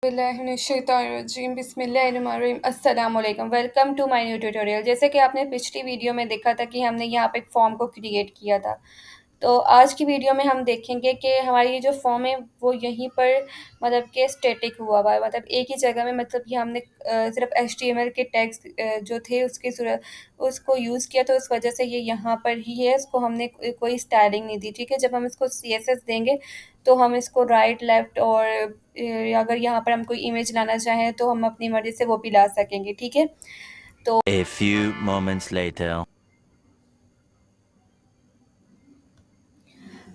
अस्सलामुअलैकुम, welcome to my new tutorial. जैसे कि आपने पिछली वीडियो में देखा था कि हमने यहाँ पे एक फॉर्म को क्रिएट किया था। तो आज की वीडियो में हम देखेंगे कि हमारी ये जो फॉर्म है वो यहीं पर मतलब कि स्टैटिक हुआ है, मतलब एक ही जगह में, मतलब कि हमने सिर्फ एचटीएमएल के टैग्स जो थे उसकी सूरत उसको यूज़ किया, तो उस वजह से ये यहाँ पर ही है। इसको हमने कोई स्टाइलिंग नहीं दी, ठीक है। जब हम इसको सीएसएस देंगे तो हम इसको राइट लेफ्ट और अगर यहाँ पर हम कोई इमेज लाना चाहें तो हम अपनी मर्ज़ी से वो भी ला सकेंगे, ठीक है। तो A few moments later.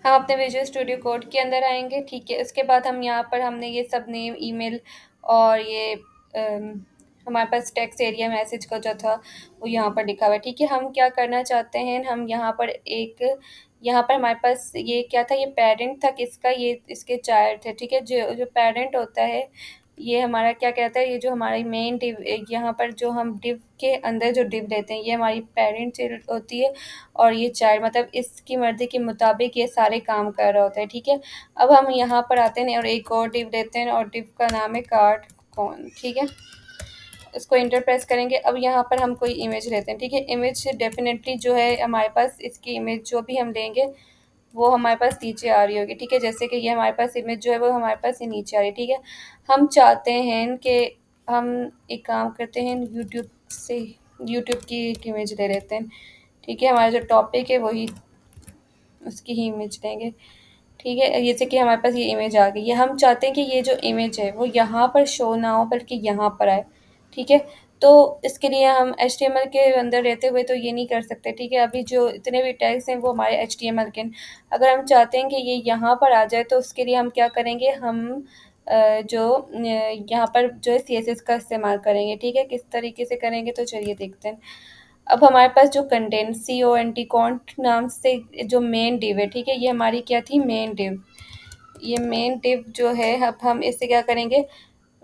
हम अपने विजुअल स्टूडियो कोड के अंदर आएंगे, ठीक है। उसके बाद हम यहाँ पर हमने ये सब नेम, ईमेल और ये हमारे पास टेक्स्ट एरिया मैसेज का जो था वो यहाँ पर लिखा हुआ है, ठीक है। हम क्या करना चाहते हैं, हम यहाँ पर यहाँ पर हमारे पास ये क्या था, ये पेरेंट था किसका, ये इसके चाइल्ड थे, ठीक है। जो जो पेरेंट होता है ये हमारा क्या कहता है, ये जो हमारी मेन डिव, यहाँ पर जो हम डिव के अंदर जो डिव लेते हैं ये हमारी पेरेंट होती है, और ये चाइल्ड मतलब इसकी मर्ज़ी के मुताबिक ये सारे काम कर रहा होता है, ठीक है। अब हम यहाँ पर आते हैं और एक और डिव लेते हैं, और डिव का नाम है कार्ड कौन, ठीक है। इसको इंटर प्रेस करेंगे। अब यहाँ पर हम कोई इमेज लेते हैं, ठीक है। इमेज डेफिनेटली जो है हमारे पास, इसकी इमेज जो भी हम लेंगे वो हमारे पास नीचे आ रही होगी, ठीक है। जैसे कि ये हमारे पास इमेज जो है वो हमारे पास ये नीचे आ रही है, ठीक है। हम चाहते हैं कि हम एक काम करते हैं, यूट्यूब की एक इमेज ले लेते हैं, ठीक है। हमारा जो टॉपिक है वही, उसकी ही इमेज लेंगे, ठीक है। जैसे कि हमारे पास ये इमेज आ गई है। हम चाहते हैं कि ये जो इमेज है वो यहाँ पर शो ना हो बल्कि यहाँ पर आए, ठीक है। तो इसके लिए हम एचटीएमएल के अंदर रहते हुए तो ये नहीं कर सकते, ठीक है। अभी जो इतने भी टैग्स हैं वो हमारे एचटीएमएल के हैं। अगर हम चाहते हैं कि ये यहाँ पर आ जाए तो उसके लिए हम क्या करेंगे, हम यहाँ पर जो है सीएसएस का इस्तेमाल करेंगे, ठीक है। किस तरीके से करेंगे तो चलिए देखते हैं। अब हमारे पास जो कंटेंट CONT कॉन्ट नाम से जो मेन डिव है, ठीक है, ये हमारी क्या थी, मेन डिव। ये मेन डिव जो है, अब हम इससे क्या करेंगे,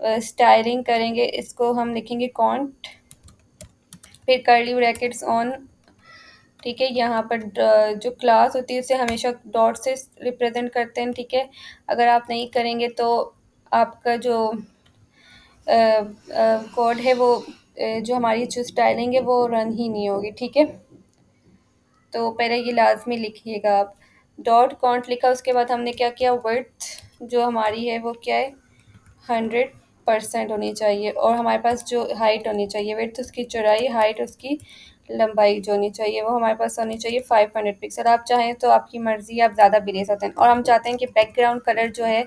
स्टाइलिंग करेंगे। इसको हम लिखेंगे कॉन्ट, फिर कर्ली ब्रैकेट्स ऑन, ठीक है। यहाँ पर जो क्लास होती है उसे हमेशा डॉट से रिप्रेजेंट करते हैं, ठीक है। अगर आप नहीं करेंगे तो आपका जो कोड है वो जो हमारी जो स्टाइलिंग है वो रन ही नहीं होगी, ठीक है। तो पहले ये लाजमी लिखिएगा आप। डॉट कॉन्ट लिखा, उसके बाद हमने क्या किया, विड्थ जो हमारी है वो क्या है, 100% होनी चाहिए, और हमारे पास जो हाइट होनी चाहिए, विड्थ उसकी चौड़ाई, हाइट उसकी लंबाई जो होनी चाहिए वो हमारे पास होनी चाहिए 500 पिक्सल। आप चाहें तो आपकी मर्ज़ी, आप ज़्यादा भी ले सकते हैं। और हम चाहते हैं कि बैकग्राउंड कलर जो है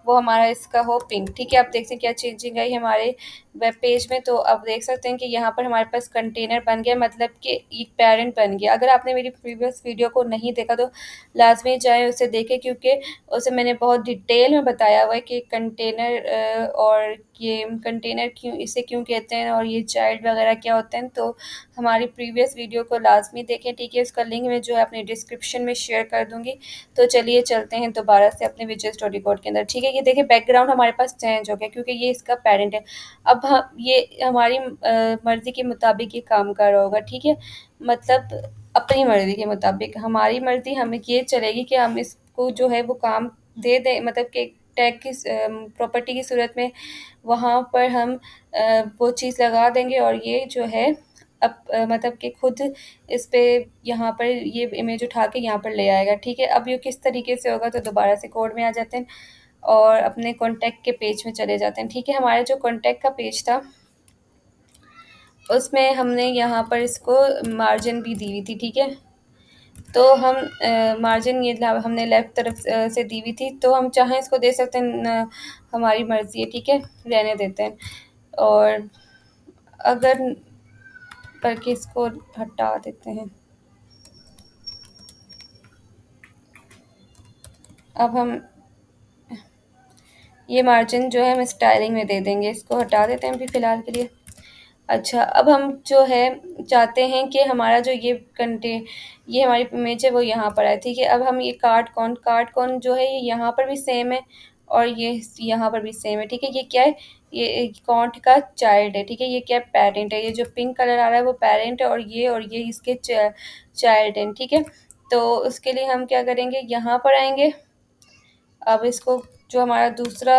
वो हमारा इसका हो पिंक, ठीक है। आप देख सकते हैं क्या चेंजिंग आई हमारे वेब पेज में। तो आप देख सकते हैं कि यहाँ पर हमारे पास कंटेनर बन गया, मतलब कि एक पेरेंट बन गया। अगर आपने मेरी प्रीवियस वीडियो को नहीं देखा तो लाजमी जाएँ उसे देखें, क्योंकि उसे मैंने बहुत डिटेल में बताया हुआ है कि कंटेनर और ये कंटेनर क्यों, इसे क्यों कहते हैं, और ये चाइल्ड वगैरह क्या होते हैं। तो हमारी प्रीवियस वीडियो को लाजमी देखें, ठीक है। उसका लिंक मैं जो है अपने डिस्क्रिप्शन में शेयर कर दूँगी। तो चलिए चलते हैं दोबारा से अपने विजुअल स्टूडियो कोड के अंदर, ठीक है। ये देखिए बैकग्राउंड हमारे पास चेंज हो गया क्योंकि ये इसका पेरेंट है। अब हम ये हमारी मर्ज़ी के मुताबिक ये काम कर रहा होगा, ठीक है। मतलब अपनी मर्ज़ी के मुताबिक, हमारी मर्ज़ी हमें ये चलेगी कि हम इसको जो है वो काम दे दें, मतलब कि टैग की प्रॉपर्टी की सूरत में वहाँ पर हम वो चीज़ लगा देंगे, और ये जो है अब मतलब कि खुद इस पे यहाँ पर ये इमेज उठा के यहाँ पर ले आएगा, ठीक है। अब ये किस तरीके से होगा, तो दोबारा से कोड में आ जाते हैं और अपने कॉन्टैक्ट के पेज में चले जाते हैं, ठीक है। हमारा जो कॉन्टैक्ट का पेज था उसमें हमने यहाँ पर इसको मार्जिन भी दी हुई थी, ठीक है। तो हम मार्जिन ये हमने लेफ़्ट तरफ से दी हुई थी, तो हम चाहें इसको दे सकते हैं, हमारी मर्ज़ी है, ठीक है, रहने देते हैं। और अगर बल्कि इसको हटा देते हैं। अब हम ये मार्जिन जो है हम स्टाइलिंग में दे देंगे, इसको हटा देते हैं अभी फ़िलहाल के लिए। अच्छा, अब हम जो है चाहते हैं कि हमारा जो ये हमारी इमेज है वो यहाँ पर आए, ठीक है। अब हम ये कार्ड कौन जो है ये यहाँ पर भी सेम है, और ये यहाँ पर भी सेम है, ठीक है। ये क्या है, ये कॉन्ट का चाइल्ड है, ठीक है। ये क्या है, पेरेंट है। ये जो पिंक कलर आ रहा है वो पेरेंट है, और ये इसके चाइल्ड हैं, ठीक है। तो उसके लिए हम क्या करेंगे, यहाँ पर आएँगे। अब इसको जो हमारा दूसरा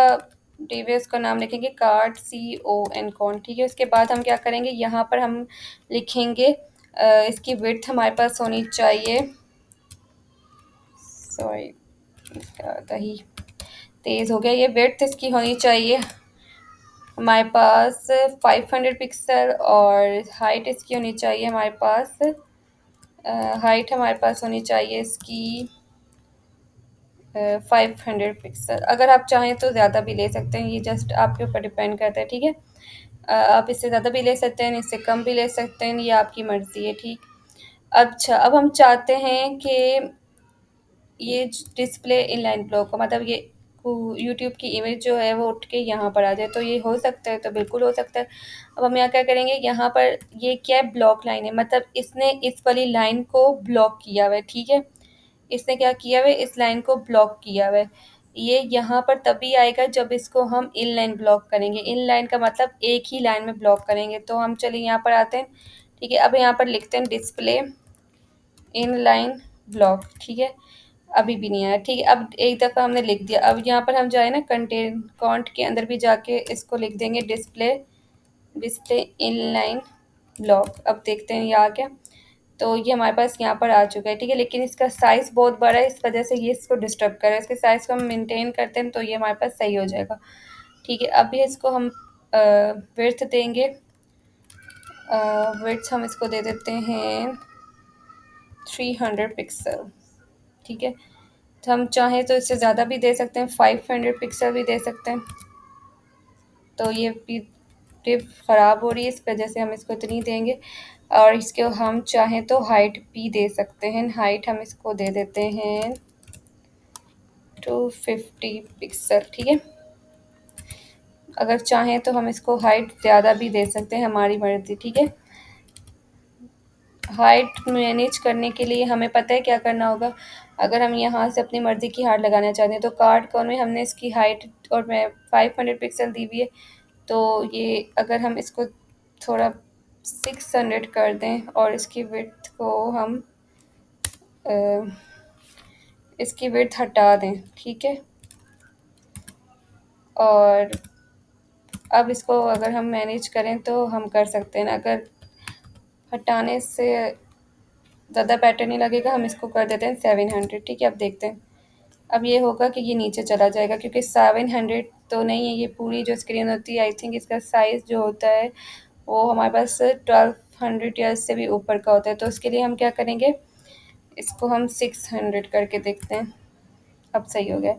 डिवाइस का नाम लिखेंगे कार्ड, CON कॉन, ठीक है। उसके बाद हम क्या करेंगे, यहाँ पर हम लिखेंगे इसकी विड्थ हमारे पास होनी चाहिए, सॉरी दही तेज़ हो गया, ये विड्थ इसकी होनी चाहिए हमारे पास 500 पिक्सल, और हाइट इसकी होनी चाहिए हमारे पास, हाइट हमारे पास होनी चाहिए इसकी 500 पिक्सल। अगर आप चाहें तो ज़्यादा भी ले सकते हैं, ये जस्ट आपके ऊपर डिपेंड करता है, ठीक है। आप इससे ज़्यादा भी ले सकते हैं, इससे कम भी ले सकते हैं, ये आपकी मर्ज़ी है, ठीक। अच्छा, अब हम चाहते हैं कि ये डिस्प्ले इनलाइन ब्लॉक हो, मतलब ये यूट्यूब की इमेज जो है वो उठ के यहाँ पर आ जाए, तो ये हो सकता है, तो बिल्कुल हो सकता है। अब हम यहाँ क्या करेंगे, यहाँ पर ये क्या है, ब्लॉक लाइन है, मतलब इसने इस वाली लाइन को ब्लॉक किया हुआ है, ठीक है। इसने क्या किया हुआ है, इस लाइन को ब्लॉक किया हुआ है। ये यहाँ पर तभी आएगा जब इसको हम इन लाइन ब्लॉक करेंगे। इन लाइन का मतलब एक ही लाइन में ब्लॉक करेंगे। तो हम चलिए यहाँ पर आते हैं, ठीक है। अब यहाँ पर लिखते हैं डिस्प्ले इन लाइन ब्लॉक, ठीक है। अभी भी नहीं आया, ठीक है। अब एक दफ़ा हमने लिख दिया, अब यहाँ पर हम जाए ना कंटेंट कॉन्ट के अंदर भी जाके इसको लिख देंगे डिस्प्ले इन लाइन ब्लॉक। अब देखते हैं ये आ गया, तो ये हमारे पास यहाँ पर आ चुका है, ठीक है। लेकिन इसका साइज़ बहुत बड़ा है, इस वजह से ये इसको डिस्टर्ब कर रहा है। इसके साइज़ को हम मेंटेन करते हैं तो ये हमारे पास सही हो जाएगा, ठीक है। अभी इसको हम विड्थ देंगे, विड्थ हम इसको दे देते हैं 300 पिक्सल, ठीक है। तो हम चाहें तो इससे ज़्यादा भी दे सकते हैं, 500 पिक्सल भी दे सकते हैं। तो ये टिप ख़राब हो रही है, इस वजह से हम इसको इतनी देंगे। और इसके हम चाहें तो हाइट भी दे सकते हैं, हाइट हम इसको दे देते हैं 250 पिक्सल, ठीक है। अगर चाहें तो हम इसको हाइट ज़्यादा भी दे सकते हैं, हमारी मर्ज़ी, ठीक है। हाइट मैनेज करने के लिए हमें पता है क्या करना होगा। अगर हम यहाँ से अपनी मर्ज़ी की हाइट लगाना चाहते हैं तो कार्ड कौन में हमने इसकी हाइट और मैं 500 पिक्सल दी हुई है, तो ये अगर हम इसको थोड़ा 600 कर दें और इसकी विड्थ को हम अ, इसकी विड्थ हटा दें, ठीक है। और अब इसको अगर हम मैनेज करें तो हम कर सकते हैं, अगर हटाने से ज़्यादा बेटर नहीं लगेगा हम इसको कर देते हैं 700, ठीक है। अब देखते हैं, अब ये होगा कि ये नीचे चला जाएगा, क्योंकि 700 तो नहीं है, ये पूरी जो स्क्रीन होती है, आई थिंक इसका साइज़ जो होता है वो हमारे पास 1200 या इससे भी ऊपर का होता है। तो उसके लिए हम क्या करेंगे, इसको हम 600 करके देखते हैं। अब सही हो गया,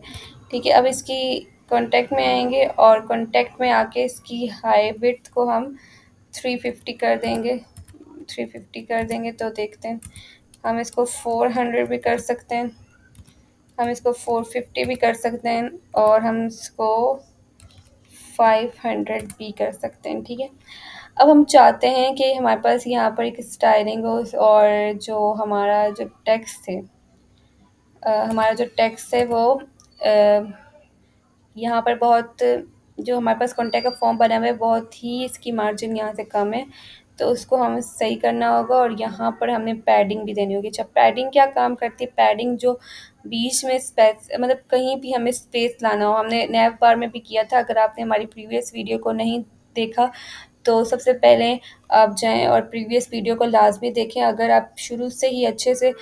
ठीक है। अब इसकी कॉन्टैक्ट में आएंगे और कॉन्टैक्ट में आके इसकी हाई विड्थ को हम 350 कर देंगे, 350 कर देंगे तो देखते हैं। हम इसको 400 भी कर सकते हैं, हम इसको 450 भी कर सकते हैं, और हम इसको 500 भी कर सकते हैं, ठीक है। अब हम चाहते हैं कि हमारे पास यहाँ पर एक स्टाइलिंग हो, और जो हमारा जो टेक्स्ट है, हमारा जो टेक्स्ट है वो यहाँ पर बहुत, जो हमारे पास कॉन्टैक्ट का फॉर्म बना हुआ है बहुत ही इसकी मार्जिन यहाँ से कम है, तो उसको हमें सही करना होगा। और यहाँ पर हमें पैडिंग भी देनी होगी। अच्छा, पैडिंग क्या काम करती है, पैडिंग जो बीच में स्पेस, मतलब कहीं भी हमें स्पेस लाना हो, हमने नैव बार में भी किया था। अगर आपने हमारी प्रीवियस वीडियो को नहीं देखा तो सबसे पहले आप जाएं और प्रीवियस वीडियो को लाजमी देखें। अगर आप शुरू से ही अच्छे से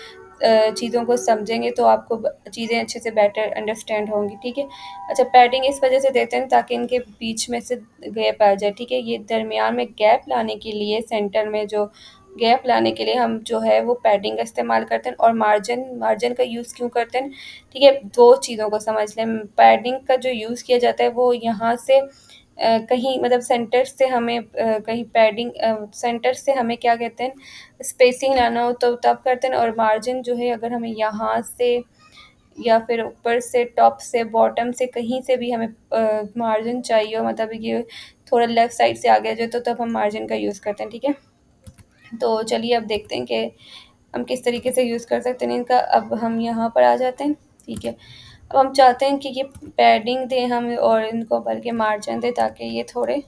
चीज़ों को समझेंगे तो आपको चीज़ें अच्छे से बेटर अंडरस्टैंड होंगी, ठीक है। अच्छा, पैडिंग इस वजह से देते हैं ताकि इनके बीच में से गैप आ जाए, ठीक है। ये दरमियान में गैप लाने के लिए, सेंटर में जो गैप लाने के लिए हम जो है वो पैडिंग का इस्तेमाल करते हैं। और मार्जिन का यूज़ क्यों करते हैं, ठीक है। दो चीज़ों को समझ लें, पैडिंग का जो यूज़ किया जाता है वो यहाँ से कहीं, मतलब सेंटर से हमें कहीं पैडिंग सेंटर से हमें क्या कहते हैं, स्पेसिंग लाना हो तो तब करते हैं। और मार्जिन जो है अगर हमें यहाँ से या फिर ऊपर से, टॉप से, बॉटम से, कहीं से भी हमें मार्जिन चाहिए हो, मतलब ये थोड़ा लेफ़्ट साइड से आ गया जो, तो तब हम मार्जिन का यूज़ करते हैं, ठीक है। तो चलिए अब देखते हैं कि हम किस तरीके से यूज़ कर सकते हैं इनका। अब हम यहाँ पर आ जाते हैं, ठीक है। अब हम चाहते हैं कि ये पैडिंग दें हम, और इनको बल्कि मार्जिन दें, ताकि ये थोड़े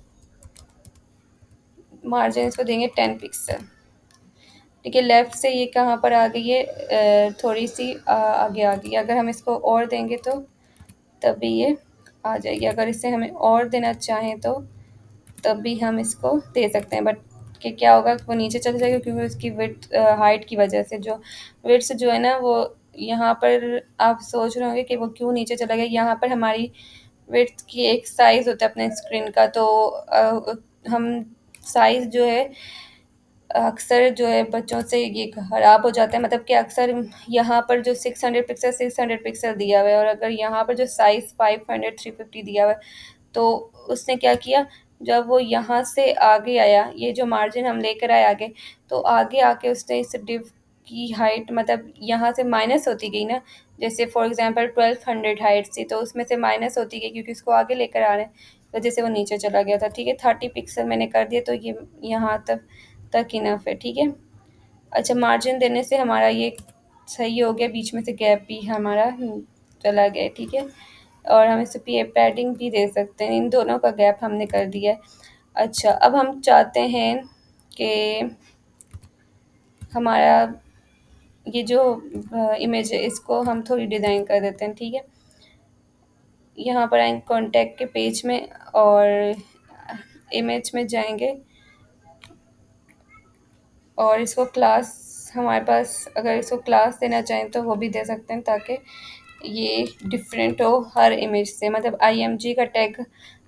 मार्जिन इसको देंगे 10 पिक्सल, ठीक है। लेफ़्ट से ये कहाँ पर आ गई है, थोड़ी सी आगे आ गई। अगर हम इसको और देंगे तो तभी ये आ जाएगी। अगर इसे हमें और देना चाहें तो तब भी हम इसको दे सकते हैं, बट कि क्या होगा, वो नीचे चले जाएगा क्योंकि उसकी विड्थ हाइट की वजह से जो विड्थ जो है ना, वो यहाँ पर आप सोच रहे होंगे कि वो क्यों नीचे चला गया। यहाँ पर हमारी विड्थ की एक साइज़ होता है अपने स्क्रीन का, तो हम साइज़ जो है अक्सर जो है बच्चों से ये ख़राब हो जाता है, मतलब कि अक्सर यहाँ पर जो 600 पिक्सल दिया हुआ है और अगर यहाँ पर जो साइज़ 500 350 दिया हुआ है, तो उसने क्या किया, जब वो यहाँ से आगे आया, ये जो मार्जिन हम लेकर आए आगे, तो आगे आके उसने इस डिव की हाइट मतलब यहाँ से माइनस होती गई ना, जैसे फॉर एग्जांपल 1200 हाइट थी तो उसमें से माइनस होती गई क्योंकि उसको आगे लेकर आ रहे हैं, तो जैसे वो नीचे चला गया था। ठीक है, 30 पिक्सल मैंने कर दिया, तो ये यहाँ तक इनफ है। ठीक है, अच्छा, मार्जिन देने से हमारा ये सही हो गया, बीच में से गैप भी हमारा चला गया। ठीक है, और हम इसे पैडिंग भी दे सकते हैं, इन दोनों का गैप हमने कर दिया है। अच्छा, अब हम चाहते हैं कि हमारा ये जो इमेज है इसको हम थोड़ी डिज़ाइन कर देते हैं। ठीक है, यहाँ पर आएंगे कॉन्टैक्ट के पेज में और इमेज में जाएंगे और इसको क्लास हमारे पास, अगर इसको क्लास देना चाहें तो वो भी दे सकते हैं, ताकि ये डिफरेंट हो हर इमेज से। मतलब IMG का टैग,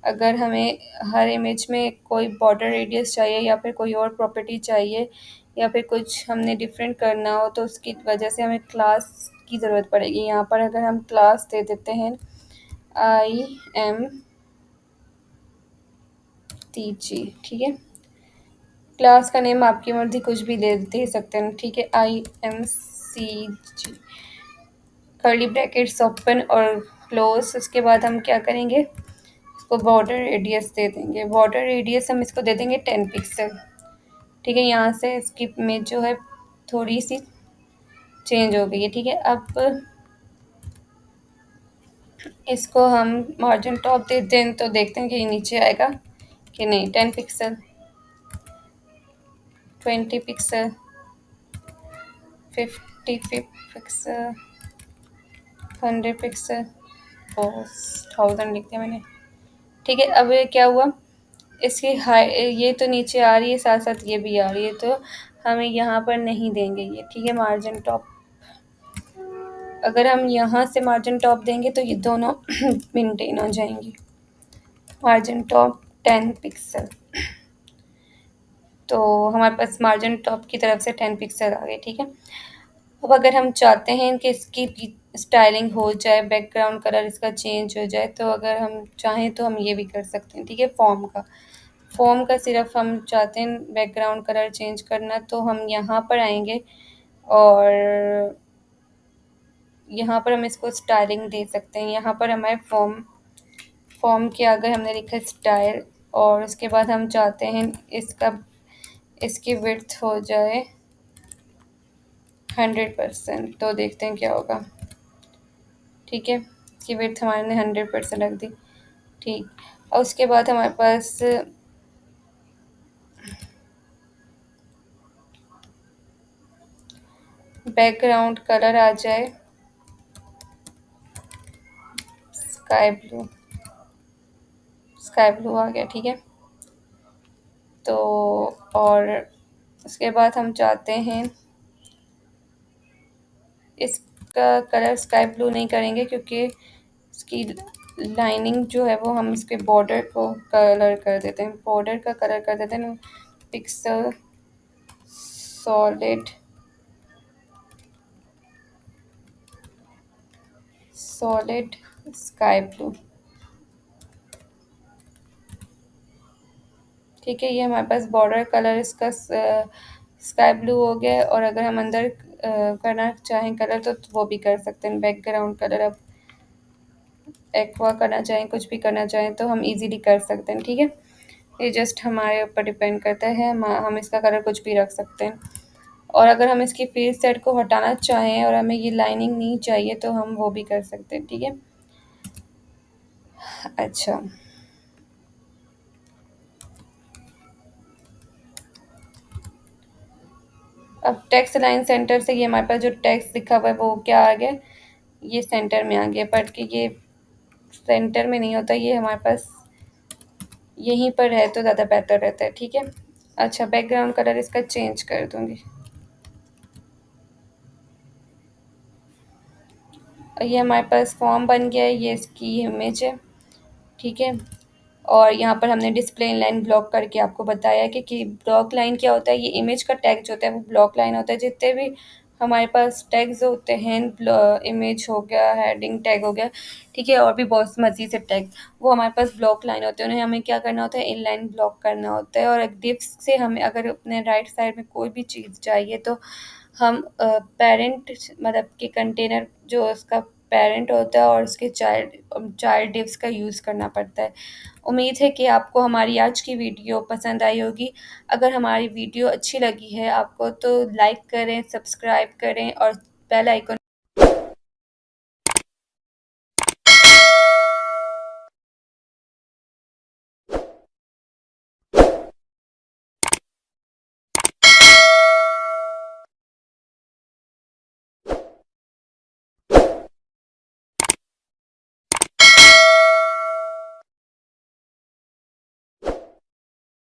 अगर हमें हर इमेज में कोई बॉर्डर रेडियस चाहिए या फिर कोई और प्रॉपर्टी चाहिए या फिर कुछ हमने डिफरेंट करना हो, तो उसकी वजह से हमें क्लास की ज़रूरत पड़ेगी। यहाँ पर अगर हम क्लास दे देते हैं IMTG, ठीक है, क्लास का नेम आपकी मर्ज़ी कुछ भी दे सकते हैं। ठीक है, IMCG, कर्ली ब्रैकेट्स ओपन और क्लोज। उसके बाद हम क्या करेंगे, इसको बॉर्डर रेडियस दे देंगे। बॉर्डर रेडियस हम इसको दे देंगे 10 पिक्सल। ठीक है, यहाँ से इसकी इमेज जो है थोड़ी सी चेंज हो गई है। ठीक है, अब इसको हम मार्जिन टॉप देते हैं तो देखते हैं कि ये नीचे आएगा कि नहीं। 10 पिक्सल, 20 पिक्सल, 50 पिक्सल, 100 पिक्सल, और 1000 लिख दिया मैंने। ठीक है, अब ये क्या हुआ, इसकी हाई ये तो नीचे आ रही है, साथ साथ ये भी आ रही है, तो हमें यहाँ पर नहीं देंगे ये। ठीक है, मार्जिन टॉप, अगर हम यहाँ से मार्जिन टॉप देंगे तो ये दोनों मेंटेन हो जाएंगी। मार्जिन टॉप 10 पिक्सल, तो हमारे पास मार्जिन टॉप की तरफ से 10 पिक्सल आ गए। ठीक है, अब अगर हम चाहते हैं कि इसकी स्टाइलिंग हो जाए, बैकग्राउंड कलर इसका चेंज हो जाए, तो अगर हम चाहें तो हम ये भी कर सकते हैं। ठीक है, फॉर्म का सिर्फ हम चाहते हैं बैकग्राउंड कलर चेंज करना, तो हम यहाँ पर आएंगे और यहाँ पर हम इसको स्टाइलिंग दे सकते हैं। यहाँ पर हमारे फॉर्म के आगे हमने लिखा स्टाइल, और उसके बाद हम चाहते हैं इसकी विड्थ हो जाए 100%, तो देखते हैं क्या होगा। ठीक है, इसकी विड्थ हमारे ने 100% रख दी। ठीक, और उसके बाद हमारे पास बैकग्राउंड कलर आ जाए स्काई ब्लू आ गया। ठीक है, तो और उसके बाद हम चाहते हैं इसका कलर स्काई ब्लू नहीं करेंगे क्योंकि इसकी लाइनिंग जो है वो हम इसके बॉर्डर को कलर कर देते हैं, बॉर्डर का कलर कर देते हैं पिक्सल सॉलिड स्काई ब्लू। ठीक है, ये हमारे पास बॉर्डर कलर इसका स्काई ब्लू हो गया, और अगर हम अंदर करना चाहें कलर तो वो भी कर सकते हैं। बैकग्राउंड कलर अब एक्वा करना चाहें, कुछ भी करना चाहें तो हम इजीली कर सकते हैं। ठीक है, ये जस्ट हमारे ऊपर डिपेंड करता है, हम इसका कलर कुछ भी रख सकते हैं। और अगर हम इसकी फेस सेट को हटाना चाहें और हमें ये लाइनिंग नहीं चाहिए तो हम वो भी कर सकते हैं। ठीक है, अच्छा, अब टेक्स्ट लाइन सेंटर से, ये हमारे पास जो टेक्स्ट लिखा हुआ है वो क्या आ गया, ये सेंटर में आ गया, बट कि ये सेंटर में नहीं होता, ये हमारे पास यहीं पर है तो ज़्यादा बेहतर रहता है, ठीक है। अच्छा, बैकग्राउंड कलर इसका चेंज कर दूँगी। ये हमारे पास फॉर्म बन गया है, ये इसकी इमेज है, ठीक है। और यहाँ पर हमने डिस्प्ले इनलाइन ब्लॉक करके आपको बताया कि ब्लॉक लाइन क्या होता है। ये इमेज का टैग जो होता है वो ब्लॉक लाइन होता है। जितने भी हमारे पास टैग्स होते हैं, इमेज हो गया, हेडिंग टैग हो गया, ठीक है, और भी बहुत मज़ीद से टैग, वो हमारे पास ब्लॉक लाइन होते हैं। उन्हें हमें क्या करना होता है, इनलाइन ब्लॉक करना होता है। और डिफ्स से हमें अगर अपने राइट साइड में कोई भी चीज़ चाहिए तो हम पेरेंट मतलब कि कंटेनर जो उसका पेरेंट होता है और उसके चाइल्ड चाइल्ड डिव्स का यूज़ करना पड़ता है। उम्मीद है कि आपको हमारी आज की वीडियो पसंद आई होगी। अगर हमारी वीडियो अच्छी लगी है आपको तो लाइक करें, सब्सक्राइब करें और बेल आइकन